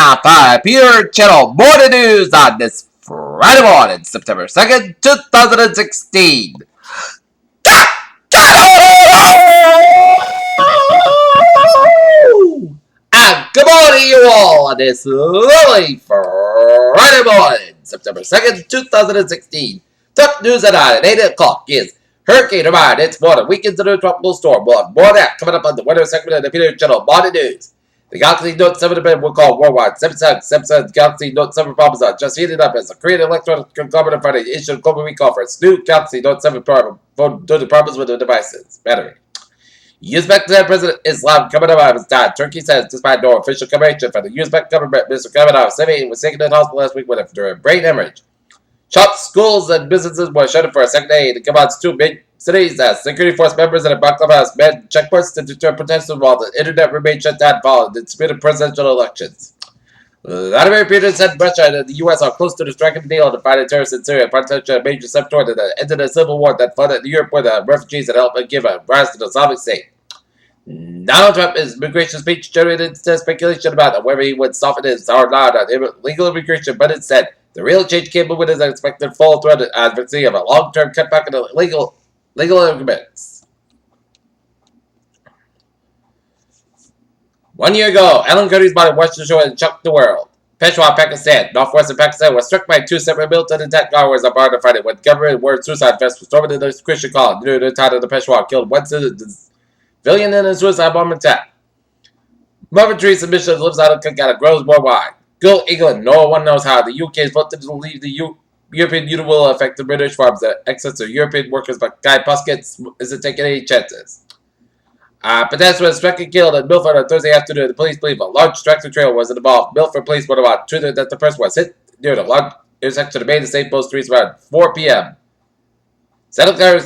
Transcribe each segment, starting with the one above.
top 5 Peter Channel morning news on this Friday morning, September 2nd, 2016. And good morning, you all, on this lovely Friday morning, September 2nd, 2016. Top news at 8 o'clock is Hurricane Remind. It's more than weekends under a tropical storm. We'll have more of that coming up on the winter segment of the Peter Channel morning news. The Galaxy Note 7 event will call worldwide. Samsung Galaxy Note 7 problems are just heating up as the Korean electronic conglomerate Friday issued a global recall for its new Galaxy Note 7 phone due to problems with the device's battery. Uzbekistan President Islam Kamadov has died. Turkey says, despite no official confirmation from the Uzbek government, Mr. Kamadov was taken to the hospital last week after a brain hemorrhage. Shops, schools, and businesses were shut for a second day in Kamad's two big cities as security force members and a baklava manned checkpoints to deter protesters while the internet remained shut down following the disputed presidential elections. Vladimir Putin said Russia and the U.S. are close to the striking deal to fight terrorists in Syria, potentially a major step toward the end of the civil war that flooded Europe with refugees and helped give a rise to the Islamic State. Donald Trump's immigration speech generated speculation about whether he would soften his hard line on illegal immigration, but instead, the real change came with his expected full threat advocacy of a long-term cutback in illegal immigrants. 1 year ago, Alan Kurdi's body washed ashore and shocked the world. Peshawar, Pakistan. Northwestern Pakistan was struck by two separate militant attack hours on Friday when government word suicide vest was storming the Christian colony near the town of the Peshawar killed one civilian in a suicide bomb attack. Momentary submission lives out of Calcutta grows worldwide. Go England. No one knows how. The UK has voted to leave the European Union will affect the British farms that access to European workers, but Guy Puskett isn't taking any chances. Pedestrian was struck and killed in Milford on Thursday afternoon. The police believe a large tractor trailer was involved. Milford police were about true that the person was hit near the large intersection of Main and St. Paul streets around 4 p.m. Santa Clara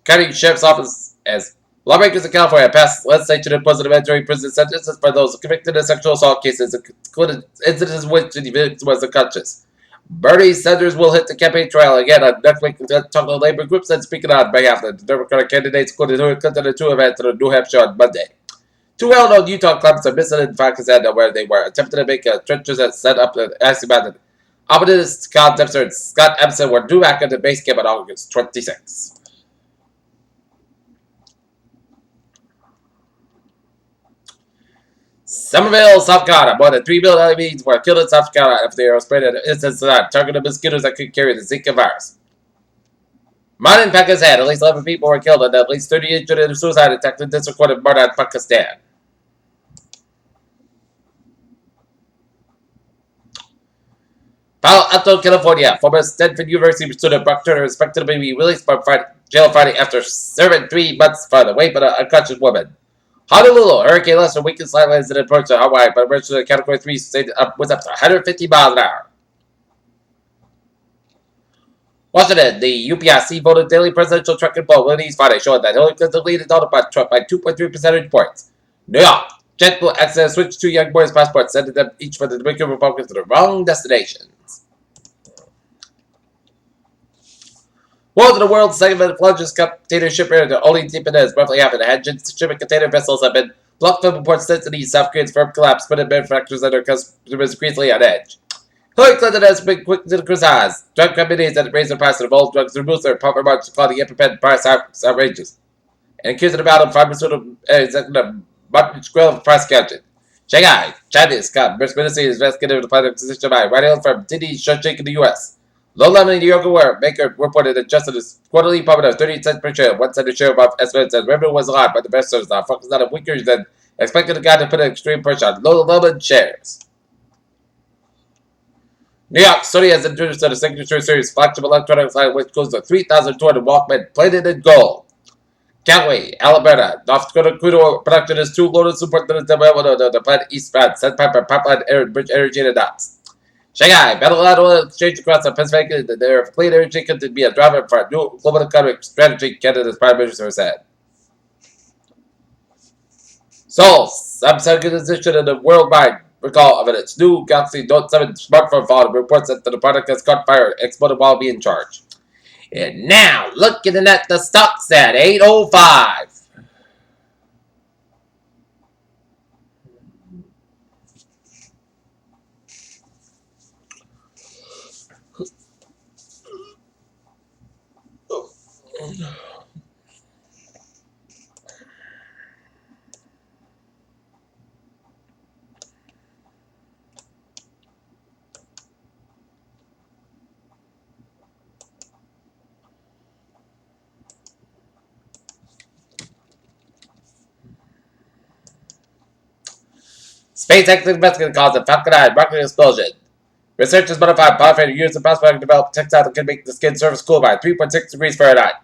County Sheriff's Office as lawmakers in California passed legislation to impose mandatory prison sentences for those convicted in sexual assault cases, including incidents in which the victim was unconscious. Bernie Sanders will hit the campaign trail again on next week talking to labor groups and speaking on behalf of the Democratic candidates, including Hillary Clinton, and two events in New Hampshire on Monday. Two well-known Utah clubs are missing in Pakistan where they were attempting to make trenches that set up the asking Optimist Scott Dempster and Scott Emerson were due back at the base camp on August 26. Somerville, South Carolina. More than 3 million LEVs were killed in South Carolina after they were sprayed at an instance that targeted mosquitoes that could carry the Zika virus. Modern Pakistan, at least 11 people were killed and at least 30 injured in a suicide attack in this recorded murder in Pakistan. Palo Alto, California. Former Stanford University student Brock Turner is expected to be released from jail Friday after serving 3 months for the rape of an unconscious woman. Honolulu, Hurricane Lester weakened slightly as it approached Hawaii, but registered a Category 3 was up to 150 miles an hour. Washington, the UPRC voted daily presidential tracking poll released Friday showing that Hillary Clinton leaded Donald Trump by 2.3 percentage points. New York, JetBlue accident switched 2 young boys' passports, sending them each for the Dominican Republic to the wrong destinations. World of the world's second largest container shipper, the only deep is roughly half of the engine shipping container vessels have been blocked from ports since the South Korea's firm collapse, putting manufacturers and their customers increasingly on edge. Hillary Clinton has been quick to criticize drug companies that raise the price of all drugs, reduce their profit margins, calling the EpiPen price outrageous, and accusing about of pharmaceutical executive Martin Skrill of price gouging. Shanghai, Chinese Ministry is investigating the planned acquisition by Radial from Didi Shojik in the U.S. Low-level yogurt maker reported adjusted its quarterly profit of 30 cents per share, 1 cent a share above estimates, and revenue was allowed, but the investors are focused on a weaker than expected the guide to put an extreme pressure on low-level shares. New York City has introduced the Signature Series flagship electronics line, which goes to 3,200 Walkman plated in gold. Callaway, Alberta, North Dakota crude oil production is too low to support the plant eastbound, Sandpiper Pipeline Bridge Energy and Docks. Shanghai, Battle Oil Exchange across the Pennsylvania, their clean energy could be a driver for a new global economic strategy, Canada's Prime Minister said. Seoul, Samsung position in the worldwide recall of its new Galaxy Note 7 smartphone phone reports that the product has caught fire, exploded while being charged. And now, looking at the stocks at 8:05. SpaceX investigating cause of Falcon 9 rocket explosion. Researchers modified polyphenols used in possible to develop textile that can make the skin surface cool by 3.6 degrees Fahrenheit.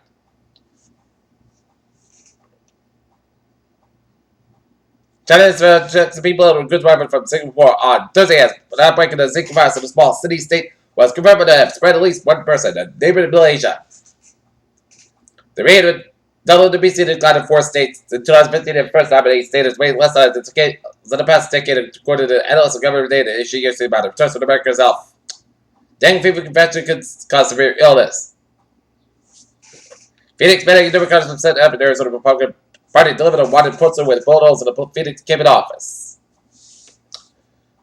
China instructs people who goods arriving from Singapore on Thursday as an outbreak in the Zika virus in a small city-state was confirmed to have spread at least one person in neighboring Malaysia. The rate of WBC declined in 4 states. In 2015, the first time in 8 states weighed less than the past decade, according to analysts of government data issued yesterday about the returns of America's health. Dengue fever infection could cause severe illness. Phoenix Medical Democrats have sent up in Arizona Republican Party delivered a wanted poster with photos in the Phoenix cabinet office.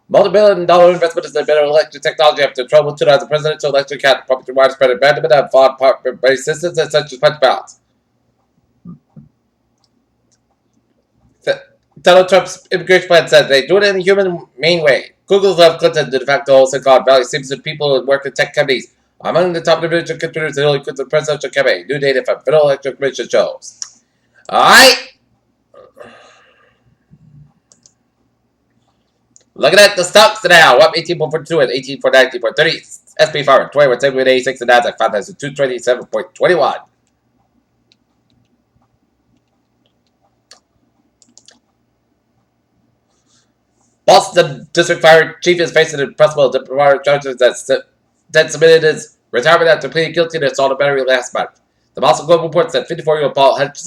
Multi-billion-dollar investment in better election technology after trouble 2000 presidential election count, prompting widespread abandonment of flawed party systems such as punch ballots. Donald Trump's immigration plan said they do it in a humane way. Google's left Clinton to de facto Silicon Valley seems that people who work in tech companies are among the top individual contributors to Hillary Clinton's presidential campaign. New data from Federal Electoral Commission shows. Alright. Looking at the stocks now. Up 18.42 and 18.19, 18.30. SP 520 with 7.86 and Nasdaq 5,227.21. Boston District Fire Chief is facing impossible disciplinary charges that submitted his retirement after pleading guilty to assault a battery last month. The Boston Globe reports that 54-year-old Paul had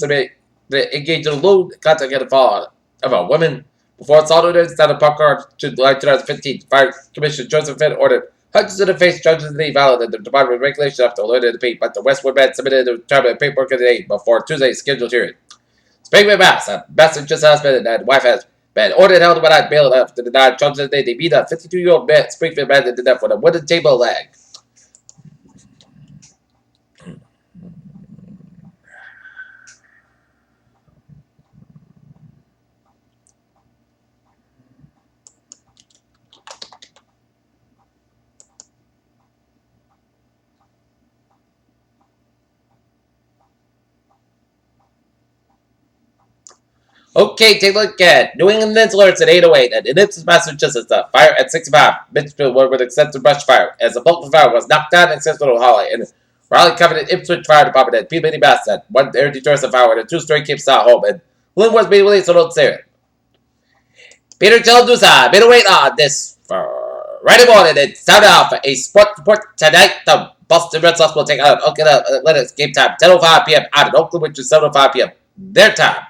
engaged in a lewd contact in the fall of a woman before assaulting her inside a park car in July 2015. Fire Commissioner Joseph Finn ordered Hutchinson to face charges that he violated the Department of Regulation after alerted the pay, but the Westwood man submitted the retirement paperwork in the day before Tuesday's scheduled hearing. Springman Mass, a Massachusetts husband and wife has been ordered held without bail after the denied charges that they beat a 52-year-old man, Springfield man that did that with a wooden table leg. Okay, take a look at New England alerts at 8:08 at Ipswich, Massachusetts. A fire at 65 Mitchfield with extensive brush fire as the bulk of the fire was knocked down in Central Holly. And Raleigh Covenant Ipswich Fire Department at Peabody Mass at 1:30 towards the fire with a 2-story campsite home. And Lynn was being released, so don't say it. Peter Chaldusa, been waiting on this for Friday morning. It's time now for a sport report tonight. The Boston Red Sox will take on Oakland Athletics game time 10:05 p.m. out in Oakland, which is 7:05 p.m. their time.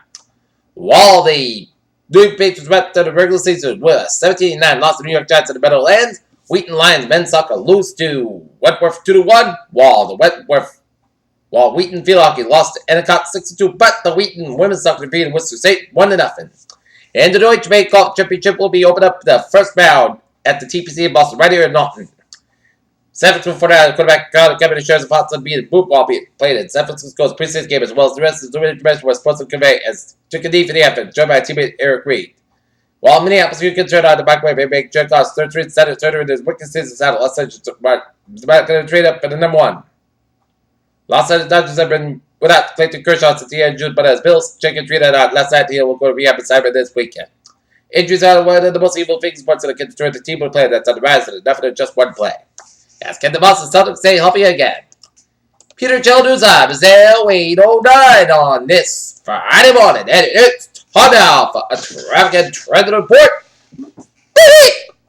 While the New England Patriots went to the regular season with a 17-9 loss to the New York Giants in the Meadowlands, Wheaton Lions men's soccer lose to Wentworth 2-1, while Wheaton field hockey lost to Endicott 6-2, but the Wheaton women's soccer defeated Worcester State 1-0. And the Deutsche Bank Golf Championship will be opened up the first round at the TPC in Boston, right here in Norton. San Francisco 49ers quarterback Kevin shares a possible beat boot while being played in San Francisco's preseason game, as well as the rest of the information was supposed to convey as took a knee for the effort, joined by teammate Eric Reed. While Minneapolis you can turn on the microwave and make jerk off 33 center turner in his wicked season saddle. Los Angeles is about going to trade up for the number 1. Los Angeles Dodgers have been without Clayton Kershaw since the end of June, but as Bills check and treated out last night, he will go to rehab assignment this weekend. Injuries are one of the most evil things sports that can destroy the team will play that's on the rise, and enough of just one play. As can the Boston Celtics stay healthy again. Peter Chaldusa is there 8:09 on this Friday morning, and it's time now for a traffic and trend report.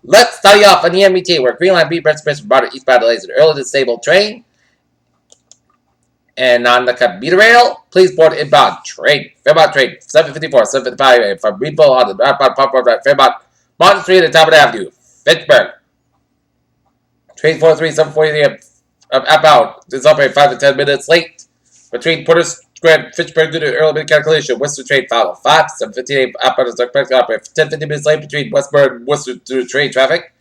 Let's start off on the MBT, where Green Line beat Brest brought eastbound delays an early disabled train. And on the commuter rail, please board inbound train. Fairmont train 754, 755 from Greenville on the northbound Pop Road, Fairmont, Martin Street and Talbot Avenue, Fitchburg. Train 403, 740 outbound is operating 5 to 10 minutes late. Between Porter Square and Fitchburg due to early minute calculation. Worcester train 505, 758 outbound is expected to operate 10-15 minutes late between Westburg and Worcester due to train traffic.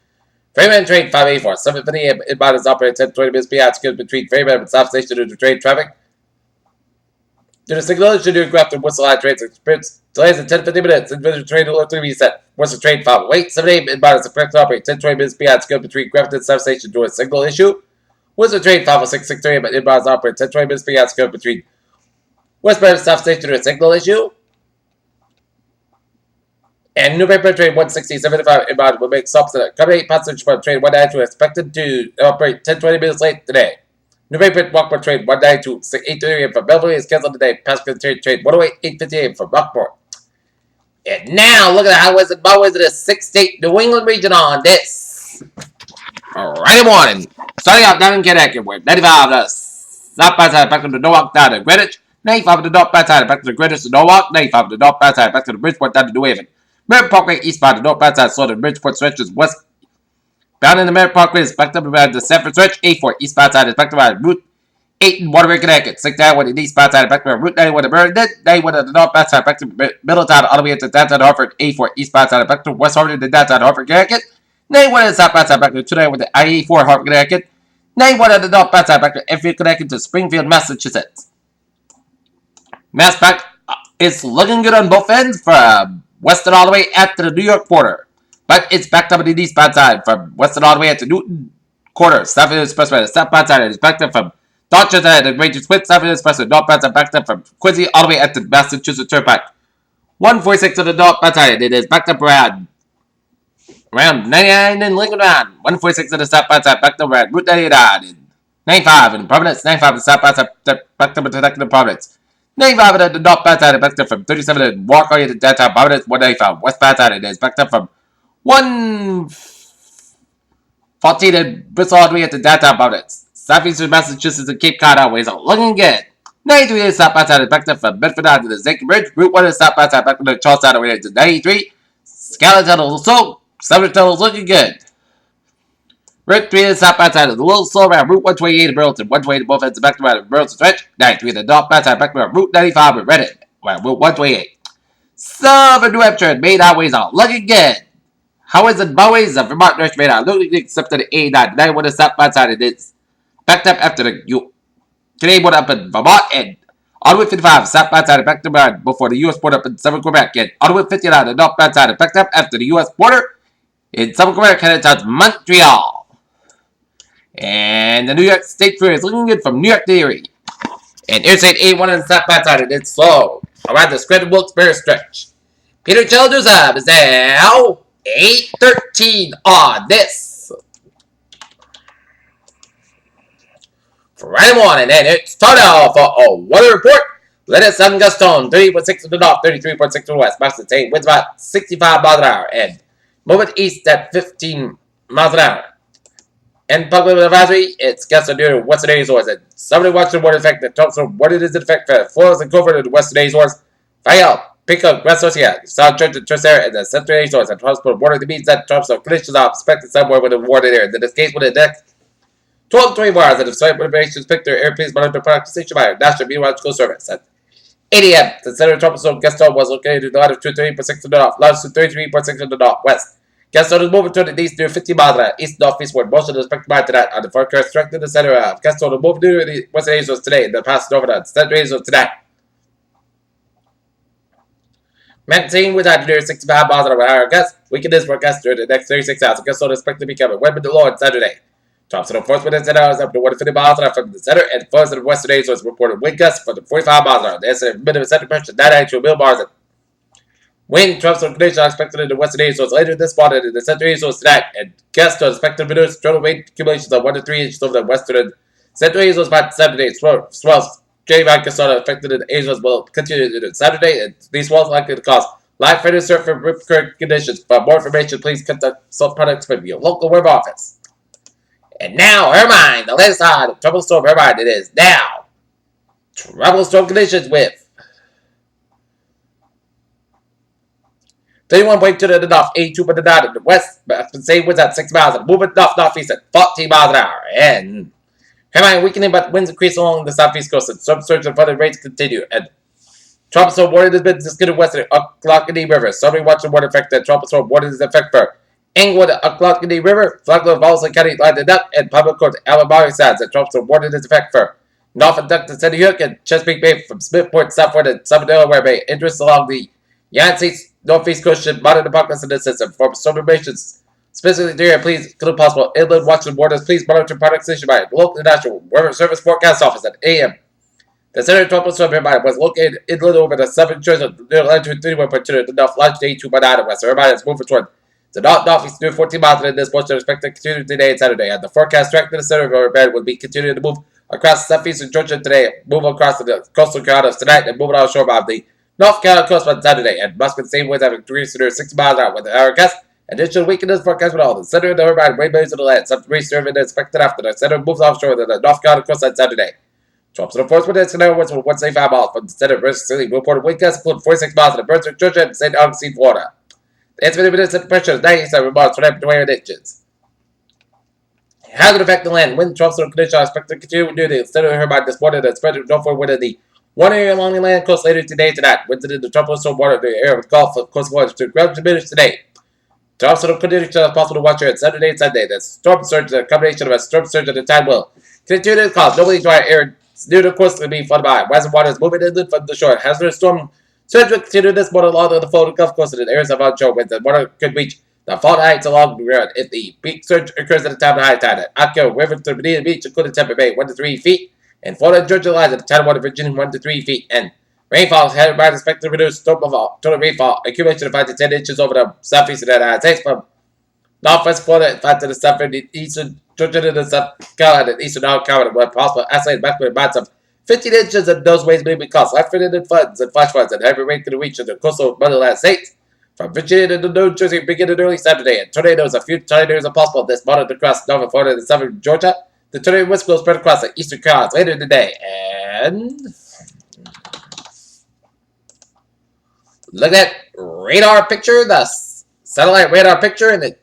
Freeman train 584, 758 inbound is operating 10-20 minutes beyond between Freeman and South Station due to train traffic. Due to signal issue due to Grafton Worcester line trains experience delays in 10-15 minutes. Individual train will be set. Worcester train 508, 78 inbound is expected to operate 10-20 minutes beyond schedule between Grafton and South Station due to a signal issue. Worcester train 506, 638 inbound is operating 10-20 minutes beyond schedule between Westbound and South Station due to a signal issue. And new paper trade 160.75 inbound will make stops at company passage for trade 192 expected to operate 10-20 minutes late today. New paper walk for trade 192 8:30 a.m. from Beverly is canceled today. Passenger trade 108 8:50 a.m. from Rockport. And now look at the highways and byways of the 6-state New England region on this. Alrighty morning. Starting out down in Connecticut with 95 to south by side back to the Norwalk down to Greenwich. 95 to the north by side back to the Greenwich to Norwalk. 95 to the north by side back to the Bridgeport down to New Haven. Merritt Parkway eastbound to north by side so the Bridgeport stretches west. Bound in the Merritt Parkway is backed up around the Sanford stretch. 84 eastbound side is backed up around Route 8 in Waterbury, Connecticut. 69 with the eastbound side back to Route 91 to Meriden. 91 at the northbound side back to Middletown all the way to downtown Hartford. 84 eastbound side back to West Hartford to downtown Hartford, Connecticut. 91 at the southbound side back to 29 with the I-84 Hartford, Connecticut. 91 at the northbound side back to Enfield, Connecticut to Springfield, Massachusetts. Mass back is looking good on both ends from Weston all the way at the New York border. But it's backed up on the eastbound side from Weston all the way at the Newton Quarter. Southfield Expressway. The southbound side is backed up from Dorchester at the Major Split. Southfield Expressway. Northbound side backed up from Quincy all the way at the Massachusetts Turnpike. 146 on the northbound side. It is backed up around 99 in Lincoln Round. 146 on the southbound side backed up around Route 99 and 95 in Providence. 95 on the southbound side backed up in Providence. 95 at the northbound side, backed up from 37 in Walker to downtown Providence. 195 westbound side, it is backed up from 114 in Bristol all the way at the downtown Providence. Southeastern Massachusetts and Cape Cod highways are looking good. 93 is southbound side, is backed up from Bedford to the Zinc Bridge. Route 1 is southbound side, backed up to Charlestown all the way to 93. Scarlet Tunnel, so Summer Tunnel is looking good. Route 3 is southbound side is a little slow around Route 128 in Burlington. 128 both ends back to around Burlington stretch. 93 the northbound side back to around Route 95 in Reddit. Around Route 128. Southern New Hampshire and Maine highways are looking good. Highways and byways of Vermont North Maine are looking good except to the 89. 91 is southbound side it is backed up after the Canadian border up in Vermont and Onward 55 southbound side backed up around before the U.S. border up in Southern Quebec and Onward 59 the northbound side backed up after the U.S. border in Southern Quebec headed towards Montreal. And the New York State Freeway is looking good from New York to Erie. And Interstate 81 on the southbound side, it's slow around the Scranton Wilkes-Barre stretch. Peter Childers up is now 8:13 on this Friday morning, and it's time now for a weather report. Let it sun gust on 30.6 to the north, 33.6 to the west. Max today winds about 65 miles an hour, and moving east at 15 miles an hour. And public advisory, it's gusts are due to western Azores. And somebody watch the water effect that talks of what it is in effect for flows and cover to the western Azores. Fayal, Pico, West Socia, South Church and Tercera, and the central Azores. And transport water that means that drops of conditions are expected somewhere with the water there. In this case, with the next 12 to 24 hours, and if site motivations pick their airplanes monitor product station by National Meteorological Service. At 8 a.m., the center of tropical Gaston was located to the latitude 238.6 to the north, latitude 33.6 to the northwest. Gaston is moving toward the east near 50 miles an hour, east northeastward. Most of the expected by tonight on the forecast directed to the center of Gaston is moving to the western Azores today and then passing over the central Azores tonight. Maintain with altitude 65 miles an hour gust. Weaken this forecast during the next 36 hours. Gaston is expected to become a wind with the low on Saturday. Tops of the force within 10 hours up to 150 miles an hour from the center, and first of the western Azores reported wind gusts for the 45 miles an hour. The estimated minimum center pressure 992 millibars. Wind troughs of conditions are expected in the western Azores later this morning in the central Azores tonight, and gusts are expected to reduce total wind accumulations of 1 to 3 inches over the western and central Azores by Saturday. Swells J-Van gusts are affected in the Azores will continue into Saturday, and these swells likely to cause live further surf and rip current conditions. For more information, please contact Salt Products from your local weather office. And now, Hermine, the latest on Tropical Storm Hermine. It is now tropical storm conditions with 31.2 to the north, 82.9 to the west, but same winds at 6 miles, and moving northeast at 14 miles an hour. And Hermine weakening, but winds increase along the southeast coast, and storm surge and flooding rates continue. And tropical storm warning has been discovered west of the Ocklawakanee River. Somebody watch the water effect that tropical storm warning is in effect for Englewood, Ocklawakanee River, Flagler, Wolseley County, Line Duck, and Public Court, Alabama Sounds. And tropical storm warning is in effect for Norfolk, Duck, to Sandy Hook, and Chesapeake Bay from Smithport southward and Southern Delaware Bay. Interest along the United States Northeast Coast should monitor departments in this system. For storm information specifically there, please include possible inland watches and waters. Please monitor product station by local and national weather service forecast office at AM The center tropical storm nearby was located in little over the 7 church of the latitude 31.2 the north longitude 2.9 west. So everybody is moving toward the northeast near 14 miles in this portion expected to continue today and Saturday. And the forecast track to the center of our bed will be continuing to move across southeastern Georgia today, move across the coastal Carolinas tonight, and moving shore of the North Carolina coast on Saturday. And must be the same winds having degrees to 60 miles an hour with the hour gust. Additional weakness forecast with all the center of the hurricane rainbows of the land. Some degrees serving expected after the center moves offshore to the North Carolina coast on Saturday. Drops in the force with the scenario winds from 175 miles from the center of British City. Reported wind gusts including 46 miles in the Brunswick, Georgia, and St. Augustine, Florida. The estimated minimum pressure is 97 miles for 28 inches. How it affect the land? Wind troughs and conditions are expected to continue due to the center of the hurricane this morning and spread northward wind of the one area along the land coast later today and tonight. Winds in the tropical storm water in the area of the Gulf Coast waters to gradually diminish today. Drops and conditions are possible to watch here on Saturday and Sunday. The storm surge, the combination of a storm surge and a tide will continue to cause normally dry air near the coast to be flooded by. Rising waters moving inland from the shore. Hazardous storm surge will continue this morning along the Florida Gulf Coast and in areas of onshore winds. The water could reach the fault heights along the road. If the peak surge occurs at the time of high tide, at Akio River to Bonita Beach, including Tampa Bay, 1 to 3 feet, and Florida Georgia lines at the tidal water Virginia, 1 to 3 feet, and rainfall is headed by expected to reduce total rainfall accumulation of 5 to 10 inches over the southeast of the United States from northwest Florida 5 to the southern eastern Georgia to the South Carolina and eastern North Carolina, where possible isolated maximum amounts of 15 inches in those ways may be caused life-threatening floods and flash floods and heavy rain could reach the coastal motherland states. From Virginia to New Jersey beginning early Saturday, and tornadoes, a few tornadoes are possible this morning across northern Florida and southern Georgia. The tornado risk will spread across the eastern Carolinas later today. And look at radar picture, the satellite radar picture, and it.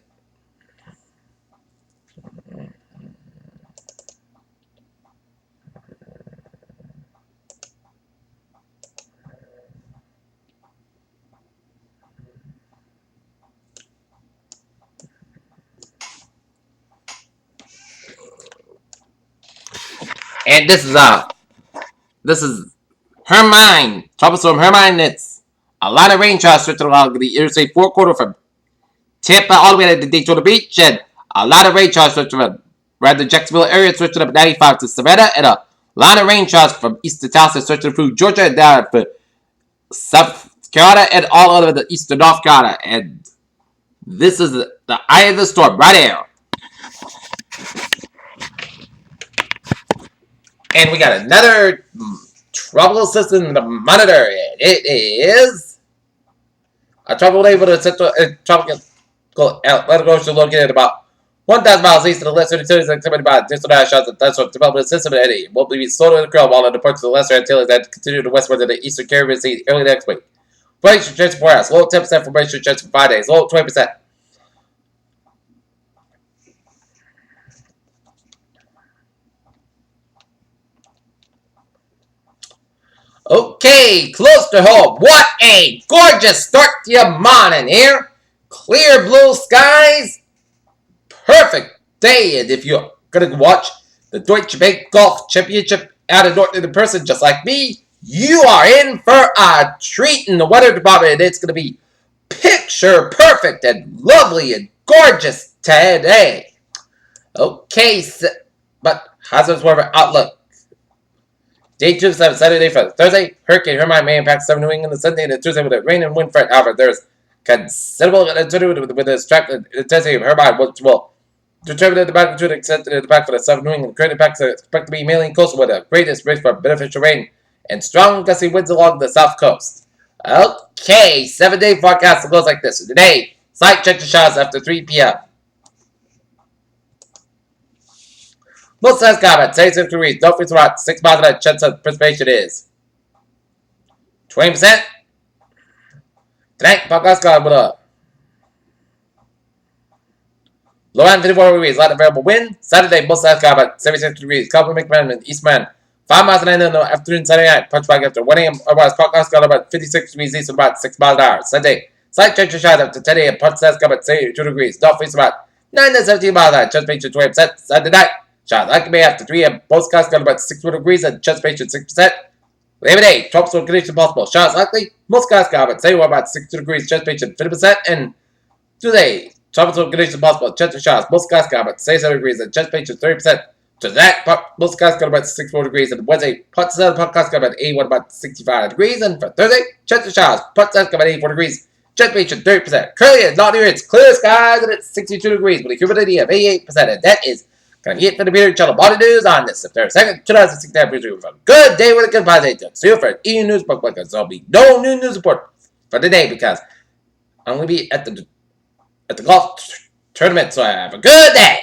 And this is Hermine, tropical storm Hermine. It's a lot of rain showers stretching along the Interstate 4 corridor from Tampa all the way to Daytona Beach, and a lot of rain showers stretching from around the Jacksonville area, stretching up 95 to Savannah, and a lot of rain showers from east to Towson, stretching through Georgia and down to South Carolina and all over the eastern North Carolina. And this is the eye of the storm right here. And we got another tropical system to monitor. It is a tropical day for the central tropical Atlantic Ocean located about 1,000 miles east of the lesser Antilles, accompanied by distant air shots and thunderstorm development system. And it will be slow to the curl while in the parts of the lesser Antilles that continue to westward of the eastern Caribbean Sea early next week. Moisture chance for 4 hours. Low 10% for moisture chance for 5 days. Low 20%. Okay, close to home. What a gorgeous start to your morning here. Clear blue skies. Perfect day. And if you're going to watch the Deutsche Bank Golf Championship out of Norton in person just like me, you are in for a treat in the weather department. It's going to be picture perfect and lovely and gorgeous today. Okay, but how's this weather outlook? Day 2 Saturday for Thursday. Hurricane Hermine may impact southern New England on Sunday and Tuesday with a rain and wind front. However, there's considerable activity with this track intensity of Hermine, which will determine the magnitude and extent of the impact for the southern New England. Current impacts are expected to be mainly coastal with the greatest risk for beneficial rain and strong gusty winds along the south coast. Okay, 7-day forecast goes like this. Today, slight chance of showers after 3 p.m. Most says comment, 76 degrees, don't freeze around 6 miles an hour, chance of precipitation is 20%. Tonight, podcast cloud with a low end 54 degrees, light variable wind. Saturday, most says comment, 76 degrees, cloud make man, east man, 5 miles an hour in the afternoon, Saturday night, punch back after 1 a.m. Otherwise, podcast cloud about 56 degrees east and about 6 miles an hour. Sunday, slight chance of showers after 10 a.m. Punch says comment, 72 degrees, don't freeze about 9 to 17 miles an hour, chance of 20%. Saturday night, showers likely may after 3 a.m. Postcards got about 61 degrees and chance patient 6%. Labor Day, tropical conditions possible. Showers likely. Most skies got about 62 degrees, chance patient 50%. And Tuesday, tropical conditions possible. Chance of showers. Most skies got about 67 degrees and chance patient 30%. to that, most skies got about 64 degrees. And Wednesday, parts of the podcast got about 81, about 65 degrees. And for Thursday, chance of showers, parts of got about 84 degrees. Chance of 30%. Currently, it's not near its clear skies, and it's 62 degrees with a humidity of 88%. And that is going to be it for the Peter Channel Body News on this September 2nd, 2016. With a good day with a good positive. See you for an EU News book because there'll be no new news report for today because I'm going to be at the golf tournament. So have a good day.